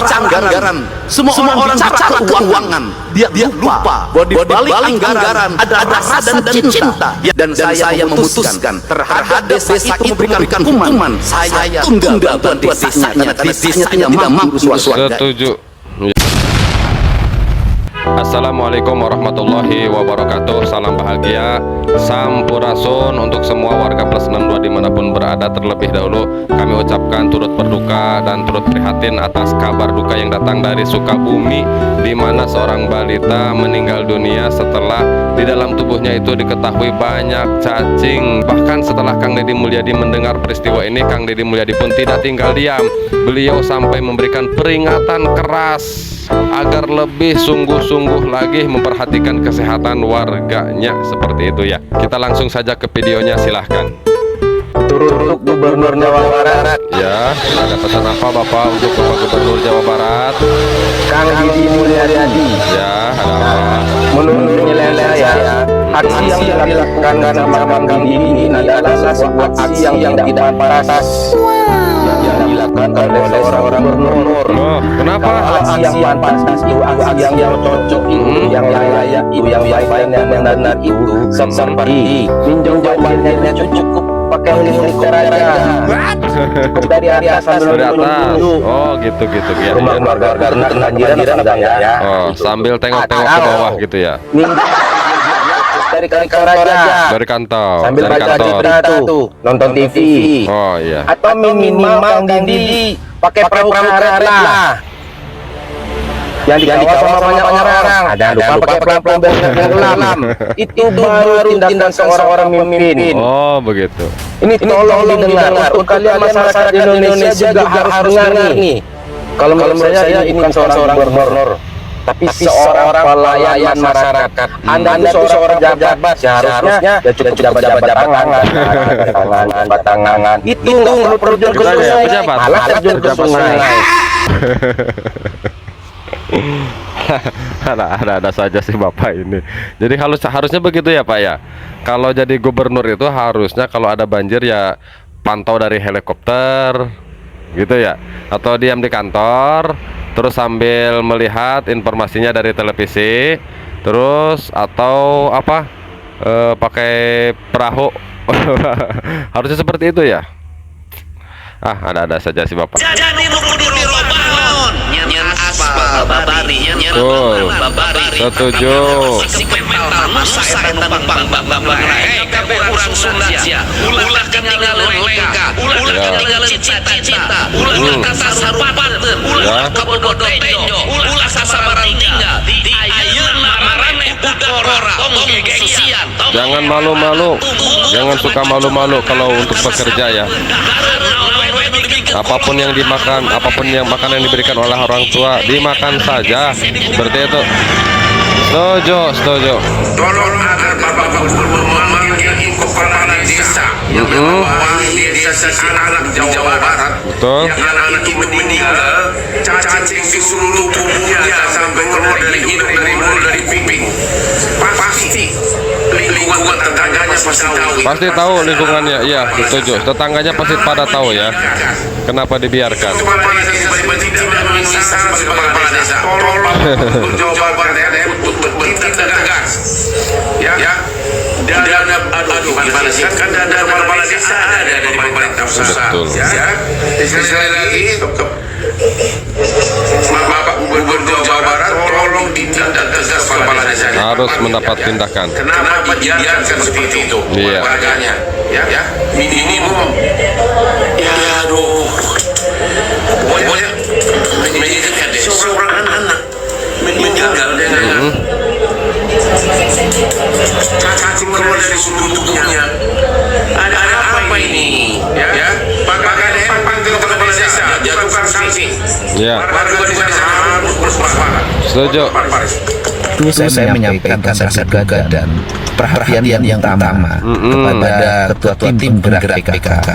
anggaran. Semua orang bicara keuangan. Dia lupa bahwa di balik anggaran ada rasa dan cinta. Dan saya memutuskan terhadap desa itu memberikan hukuman. Saya tunda bantuan desanya karena desanya tidak mampu swaswada. Setuju. Assalamualaikum warahmatullahi wabarakatuh. Salam bahagia, sampurasun untuk semua warga plus 62 dimanapun berada. Terlebih dahulu kami ucapkan turut berduka dan turut prihatin atas kabar duka yang datang dari Sukabumi, di mana seorang balita meninggal dunia setelah di dalam tubuhnya itu diketahui banyak cacing. Bahkan setelah Kang Deddy Mulyadi mendengar peristiwa ini, Kang Deddy Mulyadi pun tidak tinggal diam. Beliau sampai memberikan peringatan keras agar lebih sungguh-sungguh lagi memperhatikan kesehatan warganya. Seperti itu ya. Kita langsung saja ke videonya, silahkan. Untuk Gubernur Jawa Barat. Ya, ada pesan apa Bapak untuk Bapak Gubernur Jawa Barat? Kang Deddy Mulyadi. Ya, ada apa? Menurut penilaian saya, aksi yang dilakukan sama Kang Deddy ini adalah sebuah aksi yang tidak pantas yang dilakukan oleh seorang gubernur. Oh, kenapa? Aksi yang pantas itu aksi yang cocok itu, yang layak itu, yang baik dan benar itu, seperti minjem jawabannya cukup pakai helikopter aja dari atas sambil dulu. Oh, gitu ya. Rumah warga kebanjiran sedang ya. Oh, sambil tengok-tengok ke bawah gitu ya. Dari kantor aja. Dari kantor. Sambil Dari baca kantor. cerita tuh, nonton TV. Oh iya. Atau minimal Kang Deddy pakai perahu karet lah. Yang dikawal sama banyak orang. Ada lupa pakai perahu berkelam. Itu baru tindakan seorang pemimpin. Oh, begitu. Ini tolong didengar untuk kalian masyarakat Indonesia juga harus dengar nih. Kalau menurut saya ini bukan seorang gubernur, tapi seorang pelayan masyarakat. Anda itu seorang pejabat, seharusnya ya cukup jabat tangan. Itu nggak perlu terjun ke sungai, malah terjun ke sungai. Ada saja sih Bapak ini. Jadi harusnya begitu ya Pak ya. Kalau jadi gubernur itu harusnya kalau ada banjir ya pantau dari helikopter gitu ya, atau diam di kantor terus sambil melihat informasinya dari televisi, terus atau apa pakai perahu. Harusnya seperti itu ya. Ada saja sih Bapak. Betul, setuju. Jangan malu-malu, jangan suka malu-malu kalau untuk bekerja ya. Apapun yang dimakan, apapun yang makanan yang diberikan oleh orang tua, dimakan saja. Seperti itu. Setuju. Tolong agar Bapak Gubernur memanggil kepala desa yang desa anak Jawa Barat. Betul. Yang anak itu meninggal, cacing di seluruh tubuhnya sampai keluar dari hidung, dari mulut, dari pipi. Pasti lingkungan tetangganya pasti tahu lingkungannya. Iya, setuju. Tetangganya pasti pada tahu ya. Kenapa dibiarkan? Tidak menyisa sebagai kepala desa. Tolong Jawa Barat bertindak tegas. Ya. Dan gimana sih? Kan dana kepala desa ada dari pemerintah pusat. Betul. Ya. Sekali lagi, Bapak Gubernur Jawa Barat tolong ditindak tegas kepala desa. Harus mendapat tindakan. Kenapa dibiarkan seperti itu? Iya. Warganya. Ya. Minimum. Ya aduh. Pokoknya menjadikan seorang anak meninggal dengan cacing keluar dari seluruh tubuhnya. Ada apa ini? Ya. Makanya panggil kepala desa, jatuhkan sanksi. Ya. Warga desa harus bersuara. Setuju. Saya menyampaikan rasa duka dan perhatian yang utama kepada ketua tim bergerak PKK,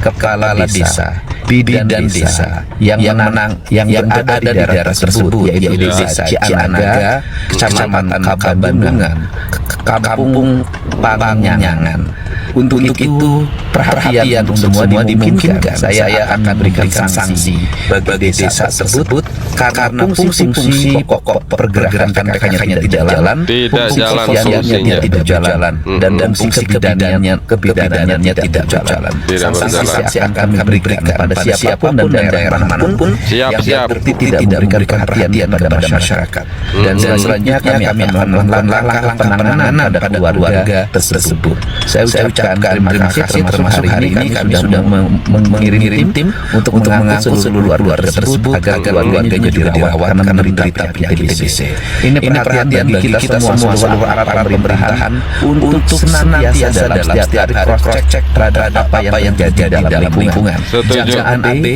kepala desa, bidan desa yang berada di daerah tersebut, yaitu desa Cianaga, kecamatan Kabandungan, kampung Panganyangan. Untuk itu perhatian untuk semua dimungkinkan saya akan berikan sanksi bagi desa tersebut karena fungsi-fungsi pokok pergerakan PKK-nya tidak jalan, Tidak fungsi jalan sosialnya fungsinya. tidak jalan, dan fungsi kebidaanannya tidak berjalan. Tidak Sanksi berjalan. akan kami berikan pada siapapun dan daerah manapun Siap, yang siap. terbukti tidak memberikan perhatian pada masyarakat. Dan selanjutnya kami akan melakukan langkah penanganan pada keluarga tersebut. Saya ucapkan terima kasih termasuk hari ini kami sudah mengirim tim untuk mengangkut seluruh keluarga tersebut agar keluarganya dirawat karena menderita penyakit TBC. Ini perhatian bagi kita semua seluruh aparat pemerintahan untuk senantiasa dalam setiap hari cross check terhadap apa yang terjadi dalam lingkungan. Setuju.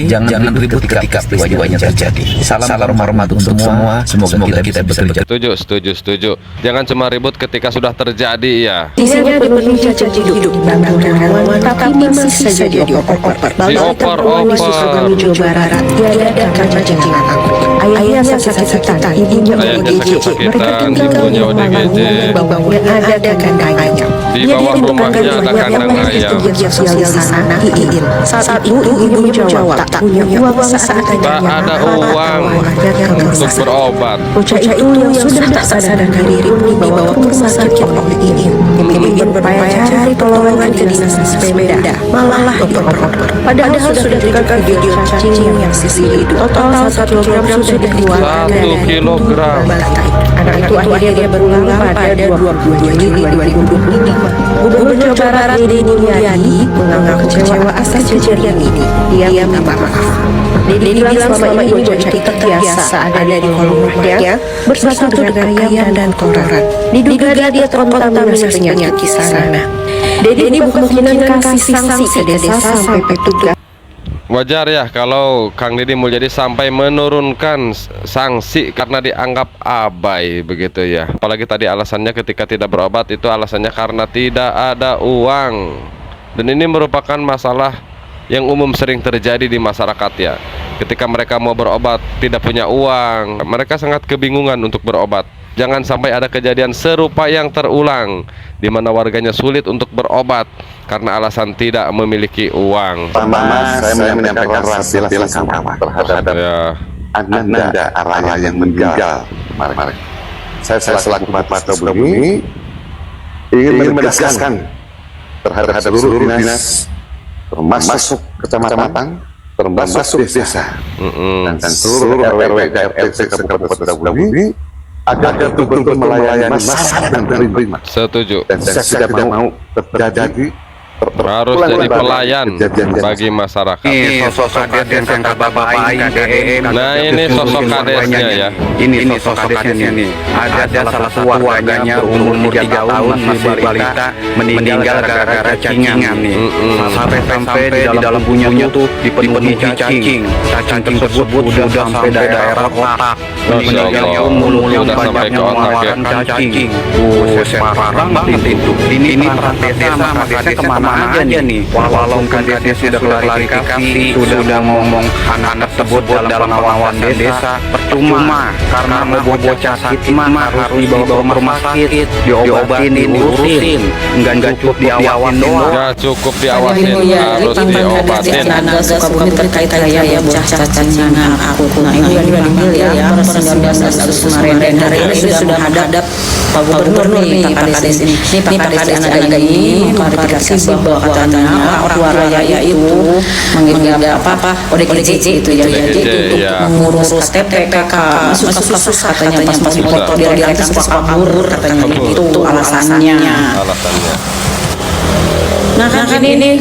Jangan ribut ketika peristiwanya terjadi. Salam hormat untuk semua. Semoga kita bisa bekerja. Setuju. Jangan cuma ribut ketika sudah terjadi ya. Isinya dipenuhi cacat hidup bahkan relawan, tapi masih saja dioper-oper. Balai di Sukabumi, Jawa Barat diadakan jangan aku. Ayahnya sakit-sakitan, ibunya sakit-sakitan, ibunya ODGJ. Bawahnya ada kandang ayam. Di bawah rumahnya ada kandang ayam. Sosial di sana, Iin. Saat itu ibunya menjawab, tak punya uang saat Tak ada uang untuk berobat. Bocah itu yang sudah tak sadarkan diri dibawa ke rumah sakit oleh Iin. Iin berupaya cari pertolongan ke dinas sepeda, malah oper-oper. Padahal sudah diberikan video cacing yang sisi hidup. Total 1 kilogram sudah dikeluarkan. 1 kilogram. Anak itu akhirnya berulang pada 22 Juli 2025. Gubernur Jawa Barat Deddy Mulyadi mengaku kecewa atas kejadian ini. Dia minta maaf. Deddy bilang selama ini bocah itu terbiasa ada di kolong rumahnya bersatu dengan ayam dan kotoran. Diduga dia terkontaminasi penyakit di sana. Deddy ini kemungkinan kasih sanksi ke desa sampai petugas. Wajar ya kalau Kang Deddy Mulyadi sampai menurunkan sanksi karena dianggap abai begitu ya. Apalagi tadi alasannya ketika tidak berobat itu alasannya karena tidak ada uang. Dan ini merupakan masalah yang umum sering terjadi di masyarakat ya. Ketika mereka mau berobat tidak punya uang, mereka sangat kebingungan untuk berobat. Jangan sampai ada kejadian serupa yang terulang di mana warganya sulit untuk berobat karena alasan tidak memiliki uang. Pertama, saya menyampaikan rasa bela sungkawa terhadap Ya, Ananda Araya yang meninggal kemarin. Saya selaku Bupati Sukabumi ingin menegaskan terhadap seluruh dinas, termasuk kecamatan, termasuk desa, dan seluruh RW dan RT Kabupaten Sukabumi agar betul-betul melayani masyarakat dan penerima. setuju. Dan saya tidak mau terjadi Harus jadi pelayan bagi masyarakat. Ini sosok kades yang terbaik KDM. Nah ini sosok kadesnya ya. Ini sosok kadesnya nih. Ada salah satu warganya berumur 3 tahun masih balita meninggal gara-gara cacingan nih. Sampai di dalam punya tuh dipenuhi cacing. Cacing tersebut udah sampai daerah otak. Meninggal mulutnya banyak mengeluarkan cacing. Parah banget itu. Ini perang desa sama desa kemana aja nih. Walaupun kadesnya sudah klarifikasi, sudah ngomong anak tersebut dalam pengawasan desa, percuma karena mau bocah sakit mah harus dibawa ke rumah sakit, diobatin, diurusin, enggak cukup diawasin doang. Gak cukup diawasin, harus diobatin. Tenaga Sukabumi terkait gaya bocah cacingan akut. Nah ini yang dipanggil ya per 19 Agustus kemarin dan hari ini sudah menghadap Pak Gubernur nih Pak Kades ini. Ini Pak Kades anak ini mengklarifikasi bahwa katanya orang tua raya itu mengingat apa ODGJ itu ya, jadi untuk mengurus KTP PK susah katanya pas foto dia direkam kabur katanya itu alasannya. Nah kan ini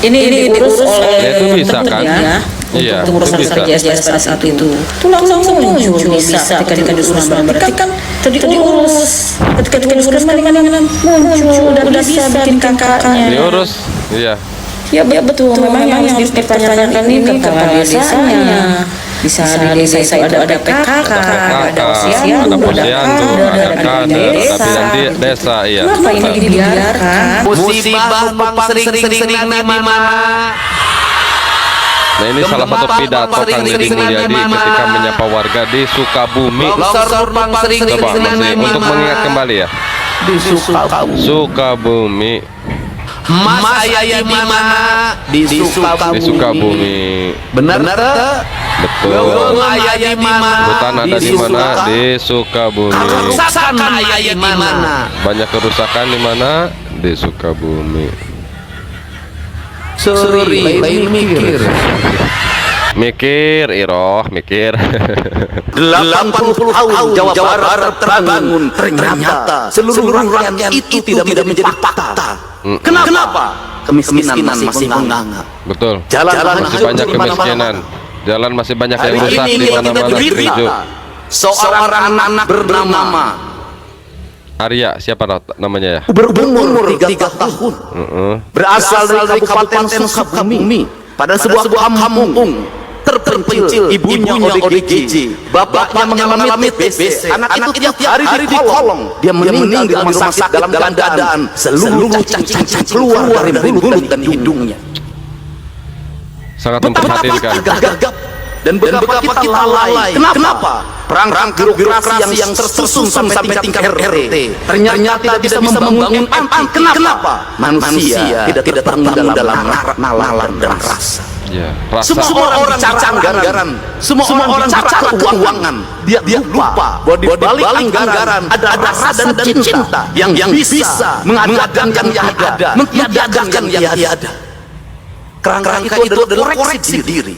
diurus oleh Ya, itu bisa kan? ya. Iya, Untuk urusan itu bisa. kerja saat itu langsung muncul bisa ketika diurus berarti kan diurus ketika diurus mendingan muncul udah bisa bikin kakaknya Diurus, iya. ya betul memang yang harus dipertanyakan ini kepala desanya bisa di desa itu ada PKK ada posyandu ada kader tapi di desa iya. kenapa ini dibiarkan Musibah numpang sering-sering di mana. Nah ini salah satu pidato Kang Deddy Mulyadi ketika menyapa warga di Sukabumi. Longsor numpang Coba sering-sering masih untuk mengingat kembali ya. di Sukabumi. Sukabumi. Mas ayah di mana? Di Sukabumi. Di Sukabumi. Benar tak? Betul. Gong ayah di mana? Hutan ada di mana? Di Sukabumi. Kerusakan ayah di mana? Banyak kerusakan di mana? Di Sukabumi. Sorry, lain mikir. Mikir, Iroh, mikir. 80 tahun Jawa Barat terbangun, ternyata seluruh rakyat itu tidak menjadi fakta. Kenapa? Kemiskinan masih menganga. Betul. Jalan Masih banyak kemiskinan. Jalan masih banyak yang rusak di mana-mana. Setuju. Seorang anak bernama Arya, siapa namanya ya? berumur 3 tahun, berasal dari Kabupaten Sukabumi, pada sebuah kampung terpencil. Ibunya ODGJ, bapaknya mengalami TBC. Anak itu tiap hari di kolong. Dia meninggal di rumah sakit dalam keadaan seluruh cacing keluar dari mulut dan hidungnya. Sangat memprihatinkan. Gagap dan betapa kita lalai. Kenapa? Perang birokrasi yang tersusun sampai tingkat RT ternyata tidak bisa membangun empati. Kenapa? Manusia tidak tertinggal dalam nalar dan rasa. Ya, Semua orang bicara anggaran, semua orang bicara keuangan. Dia lupa bahwa di balik anggaran ada rasa dan cinta yang bisa mengadakan yang ada, mentiadakan yang tiada. Kerangka itu adalah koreksi diri.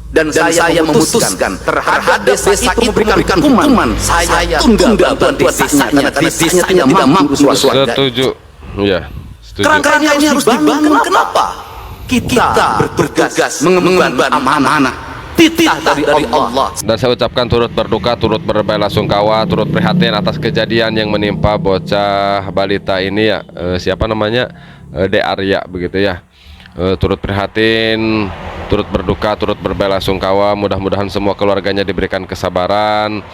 Dan saya memutuskan terhadap desa itu memberikan hukuman. Saya tunda bantuan desanya karena desanya tidak mampu swaswada. setuju. Ya, setuju. Kerangkanya ini harus dibangun. Kenapa? Kita bertugas mengemban amanah titah dari Allah. Dan saya ucapkan turut berduka, turut berbelasungkawa, turut prihatin atas kejadian yang menimpa bocah balita ini ya. Siapa namanya? De Arya begitu ya. Turut prihatin, turut berduka, turut berbelasungkawa. Mudah-mudahan semua keluarganya diberikan kesabaran,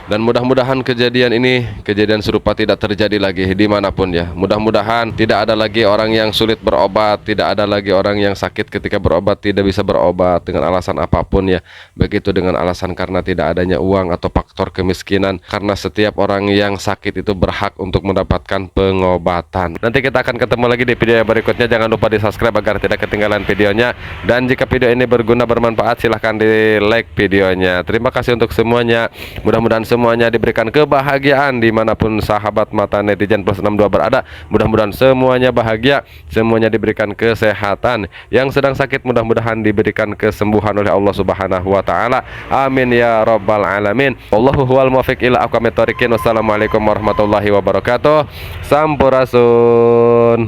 dan mudah-mudahan kejadian serupa tidak terjadi lagi dimanapun ya. Mudah-mudahan tidak ada lagi orang yang sulit berobat, tidak ada lagi orang yang sakit ketika berobat tidak bisa berobat dengan alasan apapun ya. Begitu dengan alasan karena tidak adanya uang atau faktor kemiskinan, karena setiap orang yang sakit itu berhak untuk mendapatkan pengobatan. Nanti kita akan ketemu lagi di video yang berikutnya. Jangan lupa di subscribe agar tidak ketinggalan videonya, dan jika video ini berguna bermanfaat silahkan di like videonya. Terima kasih untuk semuanya. Mudah-mudahan semuanya diberikan kebahagiaan dimanapun sahabat mata netizen plus 62 berada. Mudah-mudahan semuanya bahagia, semuanya diberikan kesehatan. Yang sedang sakit mudah-mudahan diberikan kesembuhan oleh Allah Subhanahu wa taala. Amin ya rabbal alamin. Wallahu huwal muwaffiq ila aqwamit thoriqin. Wassalamualaikum warahmatullahi wabarakatuh. Sampurasun.